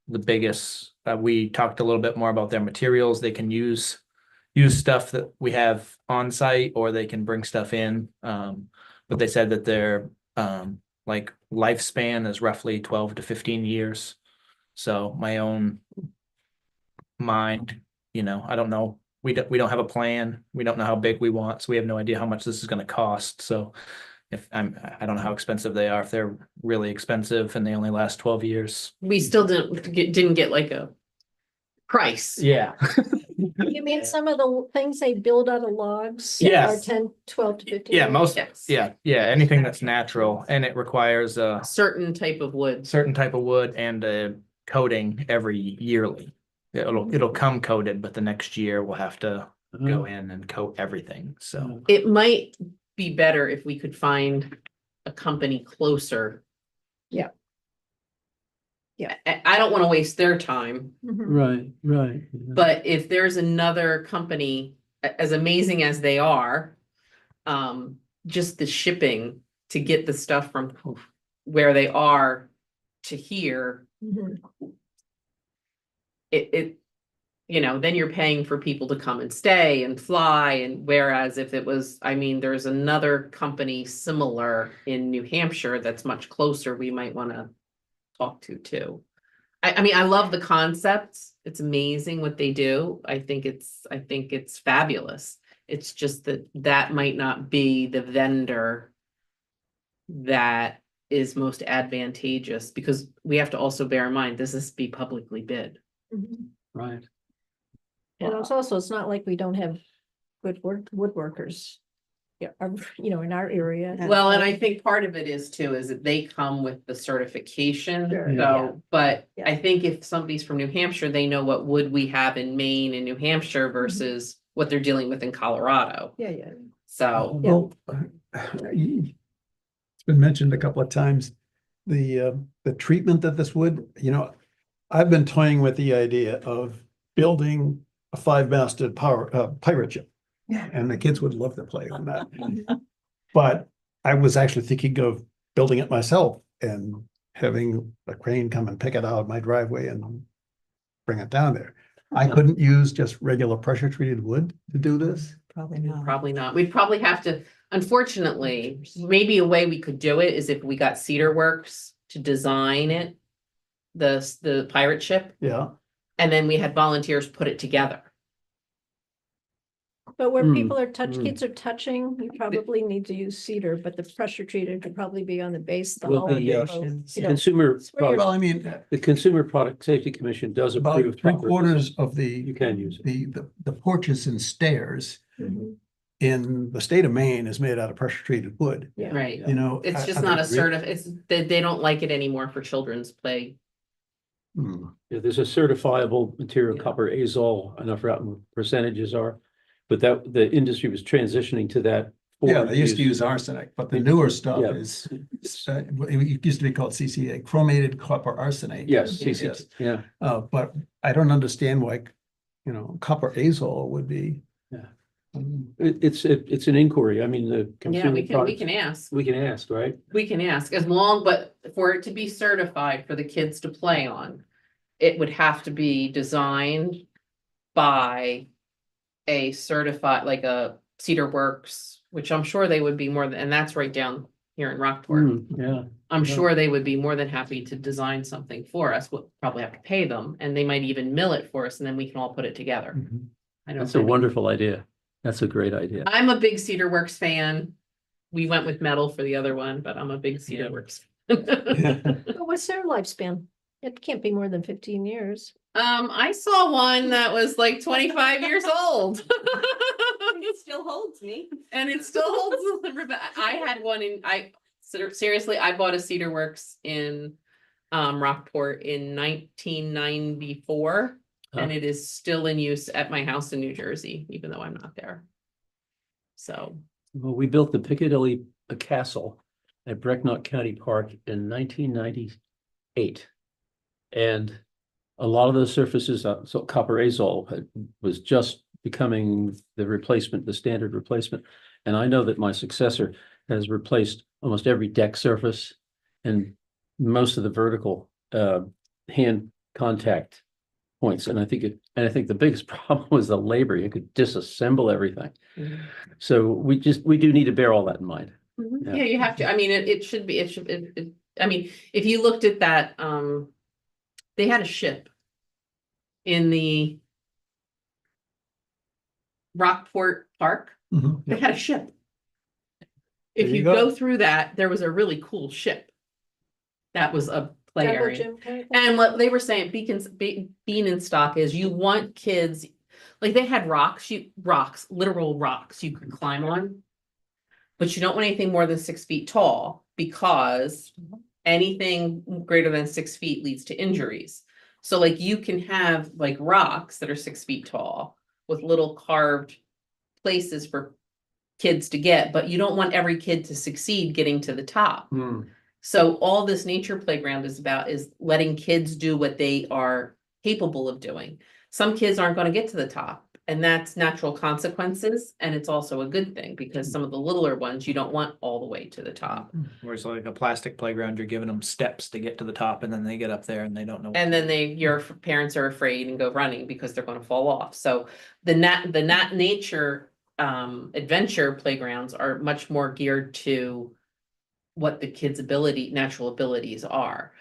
Speaker 8: The biggest, we talked a little bit more about their materials. They can use stuff that we have on site, or they can bring stuff in. But they said that their like lifespan is roughly 12 to 15 years. So my own mind, I don't know. We don't have a plan. We don't know how big we want, so we have no idea how much this is going to cost. So I don't know how expensive they are. If they're really expensive and they only last 12 years.
Speaker 1: We still didn't get like a price.
Speaker 8: Yeah.
Speaker 6: You mean some of the things they build out of logs? Are
Speaker 8: Yes.
Speaker 6: 10, 12 to 15?
Speaker 8: Yeah,
Speaker 6: years?
Speaker 8: most,
Speaker 1: Yes.
Speaker 8: yeah, anything that's natural, and it requires a
Speaker 1: Certain type of wood.
Speaker 8: certain type of wood and a coating every yearly. It'll come coated, but the next year we'll have to go in and coat everything, so.
Speaker 1: It might be better if we could find a company closer.
Speaker 6: Yeah. Yeah.
Speaker 1: I don't want to waste their time,
Speaker 6: Mhm.
Speaker 3: Right.
Speaker 1: but if there's another company, as amazing as they are, just the shipping to get the stuff from where they are to here,
Speaker 6: Mhm.
Speaker 1: it then you're paying for people to come and stay and fly. And whereas if it was, there's another company similar in New Hampshire that's much closer, we might want to talk to too. I love the concepts. It's amazing what they do. I think it's fabulous. It's just that might not be the vendor that is most advantageous, because we have to also bear in mind, this is be publicly bid.
Speaker 6: Mhm. in our area.
Speaker 2: Yeah.
Speaker 1: Well, and I think part of it is too, is that they come with the certification,
Speaker 6: Sure,
Speaker 3: Yeah.
Speaker 6: yeah.
Speaker 1: so, but
Speaker 6: Yeah.
Speaker 1: I think if somebody's from New Hampshire, they know what wood we have in Maine and New Hampshire versus what they're dealing with in Colorado,
Speaker 6: Yeah, yeah.
Speaker 1: so.
Speaker 7: Well, it's been mentioned a couple of times, the treatment of this wood, I've been toying with the idea of building a 5-masted pirate ship.
Speaker 2: Yeah.
Speaker 7: And the kids would love to play on that. But I was actually thinking of building it myself and having a crane come and pick it out of my driveway and bring it down there. I couldn't use just regular pressure treated wood to do this.
Speaker 2: Probably not.
Speaker 1: Probably not. We'd probably have to, unfortunately, maybe a way we could do it is if we got Cedar Works to design it. The pirate ship,
Speaker 7: Yeah.
Speaker 1: and then we had volunteers put it together.
Speaker 6: But where
Speaker 3: Mm,
Speaker 6: people are
Speaker 3: mm.
Speaker 6: kids are touching, you probably need to use cedar, but the pressure treated could probably be on the base. The
Speaker 3: Well,
Speaker 6: hull,
Speaker 3: the,
Speaker 6: so,
Speaker 2: foundations.
Speaker 6: you know,
Speaker 3: Consumer,
Speaker 6: it's where you're-
Speaker 7: Well, I mean,
Speaker 3: the Consumer Product Safety Commission does
Speaker 7: about
Speaker 3: approve.
Speaker 7: 3/4 of
Speaker 3: You can use it.
Speaker 7: the porches and stairs
Speaker 6: Mhm.
Speaker 7: in the state of Maine is made out of pressure treated wood,
Speaker 6: Yeah.
Speaker 1: Right. It's
Speaker 7: I-
Speaker 1: just
Speaker 7: I
Speaker 1: not a
Speaker 7: think
Speaker 1: it's, they don't like it anymore for children's play.
Speaker 7: Hmm.
Speaker 3: Yeah, there's a certifiable material,
Speaker 1: Yeah.
Speaker 3: copper azole, I don't forgot what percentages are, but that the industry was transitioning to that. for
Speaker 7: Yeah, they used to use arsenic, but the newer stuff
Speaker 3: Yeah.
Speaker 7: is, it used to be called CCA, chromated copper arsenate.
Speaker 3: Yes,
Speaker 7: Yes.
Speaker 3: yeah,
Speaker 7: But I don't understand why, copper azole would be.
Speaker 3: Yeah.
Speaker 7: Um,
Speaker 3: it's an inquiry, I mean, the.
Speaker 1: Yeah,
Speaker 3: Consumer
Speaker 1: we
Speaker 3: Product-
Speaker 1: can ask.
Speaker 3: We can ask, right?
Speaker 1: We can ask as long, but for it to be certified for the kids to play on, it would have to be designed by a certified, like a Cedar Works, which I'm sure they would be more than, and that's right down here in Rockport.
Speaker 3: Yeah,
Speaker 1: I'm
Speaker 3: yeah.
Speaker 1: sure they would be more than happy to design something for us. We'll probably have to pay them, and they might even mill it for us, and then we can all put it together. I
Speaker 3: that's a wonderful idea. That's a great idea.
Speaker 1: I'm a big Cedar Works fan. We went with metal for the other one, but I'm a big Cedar Works.
Speaker 6: But what's their lifespan? It can't be more than 15 years.
Speaker 1: I saw one that was like 25 years old.
Speaker 9: It still holds me.
Speaker 1: And it still holds. I had one seriously, I bought a Cedar Works in Rockport in 1994. And it is still in use at my house in New Jersey, even though I'm not there. So,
Speaker 3: Well, we built the Piccadilly Castle at Brecknock County Park in 1998. And a lot of those surfaces, so copper azole was just becoming the replacement, the standard replacement. And I know that my successor has replaced almost every deck surface and most of the vertical hand contact points. And I think the biggest problem was the labor. You could disassemble everything. So we do need to bear all that in mind.
Speaker 1: yeah, you have to, I mean, it should be, I mean, if you looked at that, they had a ship in the Rockport Park.
Speaker 7: Mhm.
Speaker 1: They had a ship. If
Speaker 7: There you
Speaker 1: you
Speaker 7: go.
Speaker 1: go through that, there was a really cool ship. That was a play
Speaker 6: Jungle
Speaker 1: area.
Speaker 6: gym kind of thing?
Speaker 1: And what they were saying, Bean and Stock is you want kids, like they had rocks, literal rocks you could climb on. But you don't want anything more than 6 feet tall because anything greater than 6 feet leads to injuries. So like you can have like rocks that are 6 feet tall with little carved places for kids to get, but you don't want every kid to succeed getting to the top. So all this nature playground is about is letting kids do what they are capable of doing. Some kids aren't going to get to the top, and that's natural consequences. And it's also a good thing because some of the littler ones you don't want all the way to the top.
Speaker 8: Whereas like a plastic playground, you're giving them steps to get to the top and then they get up there and they don't know.
Speaker 1: And then your parents are afraid and go running because they're going to fall off. So the nature adventure playgrounds are much more geared to what the kids' natural abilities are.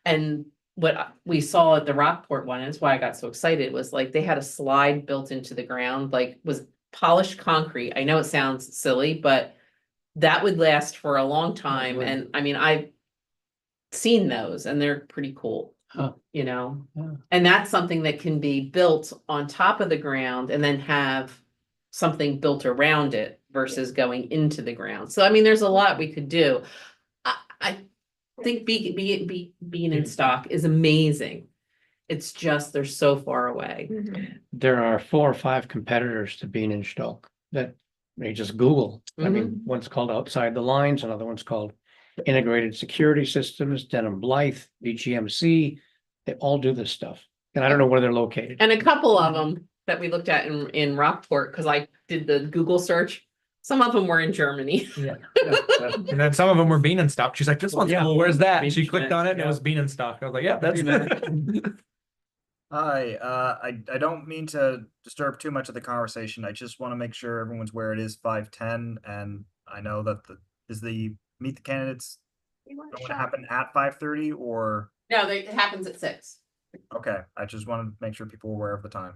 Speaker 1: And what we saw at the Rockport one, and that's why I got so excited, was like they had a slide built into the ground, like was polished concrete. I know it sounds silly, but that would last for a long time.
Speaker 3: would.
Speaker 1: And I mean, I've seen those and they're pretty cool,
Speaker 3: Huh.
Speaker 1: Yeah.
Speaker 3: Yeah.
Speaker 1: And that's something that can be built on top of the ground and then have something built around it versus going into the ground. So I mean, there's a lot we could do. I think being in stock is amazing. It's just they're so far away.
Speaker 5: There are 4 or 5 competitors to Bean and Stoke that they just Google. I mean, one's called Outside the Lines, another one's called Integrated Security Systems, Denham Blythe, BGMC. They all do this stuff. And I don't know where they're located.
Speaker 1: And a couple of them that we looked at in Rockport, because I did the Google search, some of them were in Germany.
Speaker 8: And then some of them were bean and stock. She's like, this one's
Speaker 5: Yeah.
Speaker 8: cool. Where's that?
Speaker 3: Bean
Speaker 8: She
Speaker 3: and
Speaker 8: clicked
Speaker 3: snack,
Speaker 8: on it and it
Speaker 3: yeah.
Speaker 8: was bean and stock. I was like, yeah, that's
Speaker 4: Hi, I don't mean to disturb too much of the conversation. I just want to make sure everyone's where it is 5:10, and I know that the meet the candidates going to happen at 5:30 or
Speaker 1: No, it happens at 6.
Speaker 4: okay. I just wanted to make sure people were aware of the time.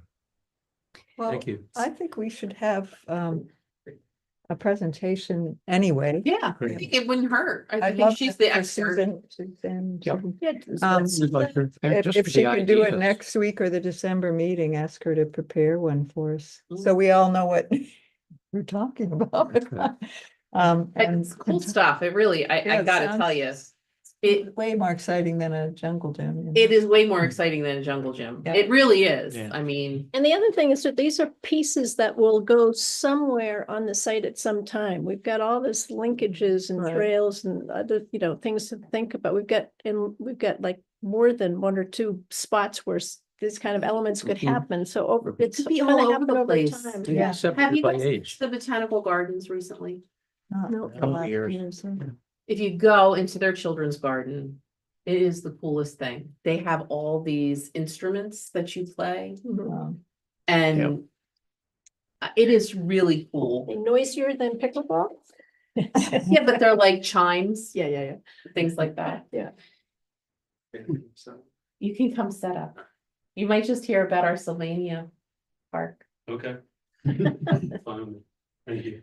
Speaker 2: Well,
Speaker 3: Thank you.
Speaker 2: I think we should have a presentation anyway.
Speaker 1: Yeah, I think it wouldn't hurt. I
Speaker 2: I'd
Speaker 1: think
Speaker 2: love
Speaker 1: she's
Speaker 2: to-
Speaker 1: the
Speaker 2: for
Speaker 1: expert.
Speaker 2: Susan
Speaker 5: Yep.
Speaker 2: to-
Speaker 6: Yeah,
Speaker 3: We'd like her-
Speaker 2: If,
Speaker 5: just
Speaker 2: if
Speaker 5: for
Speaker 2: she
Speaker 5: the
Speaker 2: can do it
Speaker 5: ideas.
Speaker 2: next week or the December meeting, ask her to prepare one for us,
Speaker 1: Mm.
Speaker 2: so we all know what we're talking about.
Speaker 1: It's cool stuff. It really,
Speaker 2: Yeah,
Speaker 1: I
Speaker 2: it
Speaker 1: gotta tell you,
Speaker 2: sounds
Speaker 1: it,
Speaker 2: way more exciting than a jungle gym. you know.
Speaker 1: it is way more exciting than a jungle gym.
Speaker 2: Yeah.
Speaker 1: It really is.
Speaker 5: Yeah.
Speaker 1: I mean,
Speaker 6: And the other thing is that these are pieces that will go somewhere on the site at some time. We've got all this linkages and
Speaker 2: Right.
Speaker 6: trails and other, things to think about. We've got like more than 1 or 2 spots where these kind of elements could
Speaker 5: Mhm.
Speaker 6: happen. So over, it's
Speaker 1: could be
Speaker 6: gonna
Speaker 1: all over
Speaker 6: happen
Speaker 1: the
Speaker 6: over
Speaker 1: place.
Speaker 6: time.
Speaker 5: Yeah.
Speaker 6: Yeah.
Speaker 1: have
Speaker 3: Separated
Speaker 1: you
Speaker 3: by
Speaker 1: guys
Speaker 3: age.
Speaker 1: the botanical gardens recently?
Speaker 2: Not
Speaker 6: No.
Speaker 2: the
Speaker 5: Couple
Speaker 2: last
Speaker 5: years.
Speaker 2: year or so.
Speaker 1: If you go into their children's garden, it is the coolest thing. They have all these instruments that you play
Speaker 6: Mhm.
Speaker 1: and it is really
Speaker 6: Are
Speaker 1: cool.
Speaker 6: they noisier than pickleball?
Speaker 1: Yeah, but they're like chimes,
Speaker 6: Yeah.
Speaker 1: things like that.
Speaker 6: Yeah.
Speaker 1: You can come set up. You might just hear about our Sylvania park.
Speaker 3: Okay. Fine. Thank you.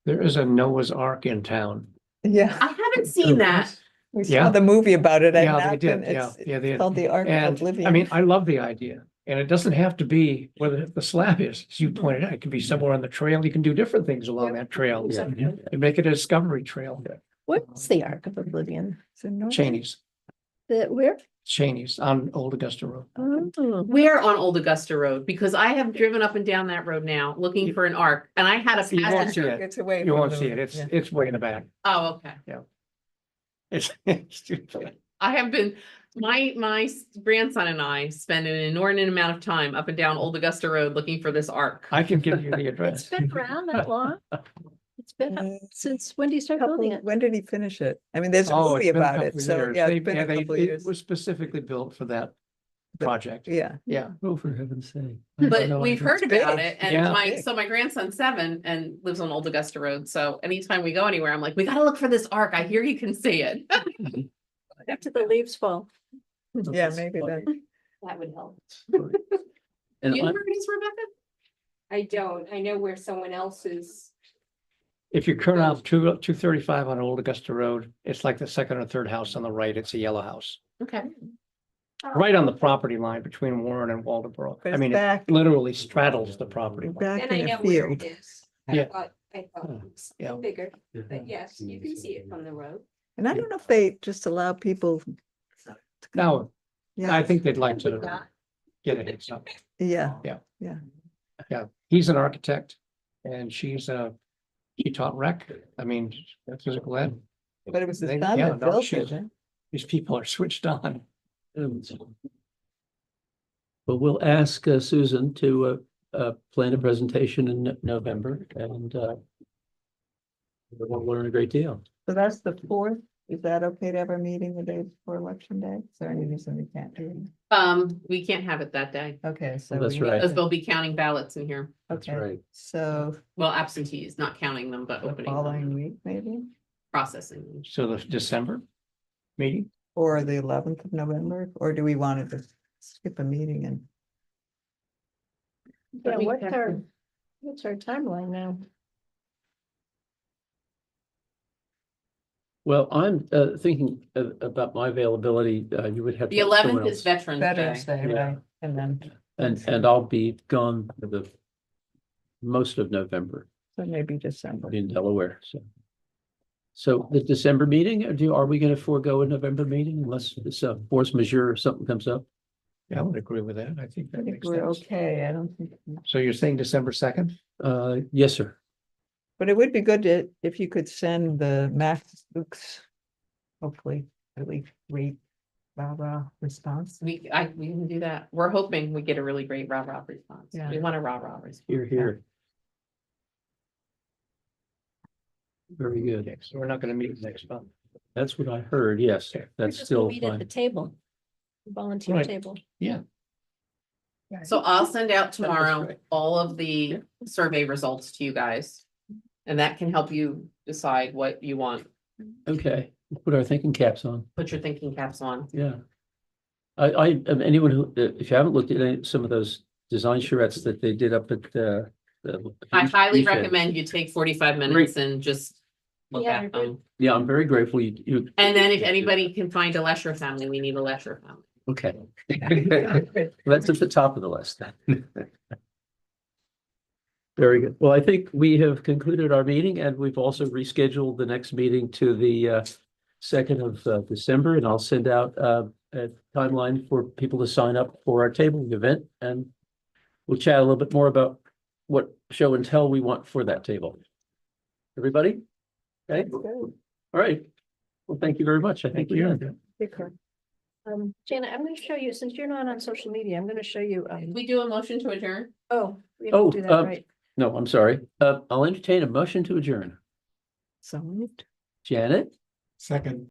Speaker 5: There is a Noah's Ark in town.
Speaker 2: Yeah,
Speaker 1: I haven't seen that.
Speaker 2: we
Speaker 5: Yeah.
Speaker 2: saw the movie about it. at
Speaker 5: Yeah, they did.
Speaker 2: Napton.
Speaker 5: Yeah,
Speaker 2: It's-
Speaker 5: yeah, they
Speaker 2: It's called the Ark of
Speaker 5: And
Speaker 2: Oblivion.
Speaker 5: I mean, I love the idea. And it doesn't have to be where the slab is, as you pointed out. It could be somewhere on the trail. You can do different things along that trail.
Speaker 3: Yeah.
Speaker 5: And make it a discovery trail.
Speaker 6: What's the Ark of Oblivion?
Speaker 2: It's in North-
Speaker 5: Cheney's,
Speaker 6: Where?
Speaker 5: Cheney's on Old Augusta Road.
Speaker 6: Oh,
Speaker 1: We're on Old Augusta Road because I have driven up and down that road now looking for an arc and I had a
Speaker 5: You won't see
Speaker 1: passenger.
Speaker 5: it.
Speaker 2: It's away.
Speaker 5: You
Speaker 2: from
Speaker 5: won't
Speaker 2: the-
Speaker 5: see it. It's,
Speaker 2: yeah.
Speaker 5: it's way in the back.
Speaker 1: Oh, okay.
Speaker 5: It's
Speaker 1: I have been, my grandson and I spend an inordinate amount of time up and down Old Augusta Road looking for this arc.
Speaker 5: I can give you the
Speaker 6: it's
Speaker 5: address.
Speaker 6: been around that long? It's been,
Speaker 2: Uh,
Speaker 6: since when do you start building it?
Speaker 2: When did he finish it? I mean, there's a
Speaker 5: Oh,
Speaker 2: movie
Speaker 5: it's been a
Speaker 2: about it,
Speaker 5: couple of
Speaker 2: so
Speaker 5: years.
Speaker 2: yeah,
Speaker 5: They-
Speaker 2: it's been a
Speaker 5: they-
Speaker 2: couple of
Speaker 5: It
Speaker 2: years.
Speaker 5: was specifically built for that
Speaker 2: But-
Speaker 5: project.
Speaker 2: Yeah,
Speaker 5: Yeah.
Speaker 3: Oh, for heaven's sake. I had
Speaker 1: But
Speaker 3: no
Speaker 1: we've
Speaker 3: idea.
Speaker 1: heard
Speaker 2: It's
Speaker 1: about
Speaker 2: big.
Speaker 1: it and
Speaker 5: Yeah.
Speaker 2: Big.
Speaker 1: so my grandson's 7 and lives on Old Augusta Road. So anytime we go anywhere, I'm like, we gotta look for this arc. I hear you can see it.
Speaker 6: After the leaves fall.
Speaker 2: yeah, maybe that.
Speaker 9: That would help.
Speaker 3: And
Speaker 1: You know
Speaker 3: I-
Speaker 1: where it is, Rebecca?
Speaker 9: I don't. I know where someone else's.
Speaker 5: If you turn off 235 on Old Augusta Road, it's like the second or third house on the right. It's a yellow house.
Speaker 1: Okay.
Speaker 5: Right on the property line between Warren and Waldeboro.
Speaker 2: But
Speaker 5: I
Speaker 2: it's
Speaker 5: mean, it
Speaker 2: back,
Speaker 5: literally straddles the property line.
Speaker 2: back
Speaker 9: And I
Speaker 2: in
Speaker 9: know
Speaker 2: a
Speaker 9: where it
Speaker 2: field.
Speaker 9: is.
Speaker 5: Yeah.
Speaker 9: I thought it was
Speaker 5: Yeah.
Speaker 9: bigger, but yes, you can see it from the road.
Speaker 2: And I don't know if they just allow people.
Speaker 5: Now,
Speaker 2: Yeah,
Speaker 5: I think they'd like to get it. So,
Speaker 2: yeah,
Speaker 5: yeah, he's an architect and she taught rec. I mean, physical ed.
Speaker 2: but it was the
Speaker 5: They-
Speaker 2: son
Speaker 5: yeah,
Speaker 2: that
Speaker 5: no,
Speaker 2: built
Speaker 5: she's-
Speaker 2: it.
Speaker 5: These people are switched on.
Speaker 3: But we'll ask Susan to plan a presentation in November and we'll learn a great deal.
Speaker 2: So that's the 4th. Is that okay to have a meeting the day before election day? Is there any reason we can't do it?
Speaker 1: We can't have it that day
Speaker 2: Okay, so.
Speaker 3: That's
Speaker 2: we need
Speaker 3: right.
Speaker 1: because
Speaker 2: to-
Speaker 1: they'll be counting ballots in here.
Speaker 3: That's
Speaker 2: Okay,
Speaker 3: right.
Speaker 2: so
Speaker 1: Well, absentees, not counting them, but
Speaker 2: the
Speaker 1: opening
Speaker 2: following
Speaker 1: them,
Speaker 2: week maybe,
Speaker 1: processing them.
Speaker 5: So the December meeting,
Speaker 2: or the 11th of November, or do we want to just skip a meeting and?
Speaker 6: Yeah,
Speaker 1: we
Speaker 6: what's
Speaker 1: have
Speaker 6: our,
Speaker 1: to-
Speaker 6: what's our timeline now?
Speaker 3: Well, I'm thinking about my availability. You would have.
Speaker 1: The
Speaker 3: to have someone
Speaker 1: 11th is
Speaker 3: else.
Speaker 1: Veterans
Speaker 2: Veterans
Speaker 1: Day.
Speaker 2: Day,
Speaker 3: Yeah.
Speaker 2: right? And then,
Speaker 3: And I'll be gone for the most of November
Speaker 2: So maybe December.
Speaker 3: in Delaware, so. So the December meeting, are we gonna forego a November meeting unless it's a force majeure or something comes up?
Speaker 5: Yeah, I would agree with that. I think
Speaker 2: I
Speaker 5: that
Speaker 2: think
Speaker 5: makes
Speaker 2: we're
Speaker 5: sense.
Speaker 2: okay. I don't think,
Speaker 5: So you're saying December 2nd?
Speaker 3: Yes, sir.
Speaker 2: but it would be good to, if you could send the Max Luke's, hopefully, at least read rah response.
Speaker 1: We can do that. We're hoping we get a really great rah-rah response.
Speaker 2: Yeah.
Speaker 1: We want a rah-rah response.
Speaker 3: Here. Very good.
Speaker 5: Okay, so we're not gonna meet next month.
Speaker 3: That's what I heard, yes, that's still
Speaker 6: Meet at the
Speaker 3: fine.
Speaker 6: table, volunteer
Speaker 5: Right.
Speaker 6: table.
Speaker 5: Yeah.
Speaker 1: So I'll send out
Speaker 3: That was
Speaker 1: tomorrow
Speaker 3: great.
Speaker 1: all of the survey results to you guys. And that can help you decide what you want.
Speaker 3: Okay, we'll put our thinking caps on,
Speaker 1: Put your thinking caps on.
Speaker 3: yeah. Anyone who, if you haven't looked at some of those design charrettes that they did up at, the.
Speaker 1: I highly
Speaker 3: Beachhead.
Speaker 1: recommend you take 45 minutes and just look
Speaker 6: Yeah,
Speaker 1: at them.
Speaker 3: Yeah, I'm very grateful you.
Speaker 1: And then if anybody can find a Lesher family, we need a Lesher family.
Speaker 3: Okay. That's at the top of the list. Very good. Well, I think we have concluded our meeting and we've also rescheduled the next meeting to the 2nd of December, and I'll send out a timeline for people to sign up for our tabling event, and we'll chat a little bit more about what show and tell we want for that table. Everybody? Okay, all right. Well, thank you very much. I think we are.
Speaker 6: Jana, I'm gonna show you, since you're not on social media, I'm gonna show you,
Speaker 1: We do a motion to adjourn.
Speaker 6: we have to do that, right?
Speaker 3: No, I'm sorry. I'll entertain a motion to adjourn.
Speaker 2: So moved.
Speaker 3: Janet?
Speaker 7: Second.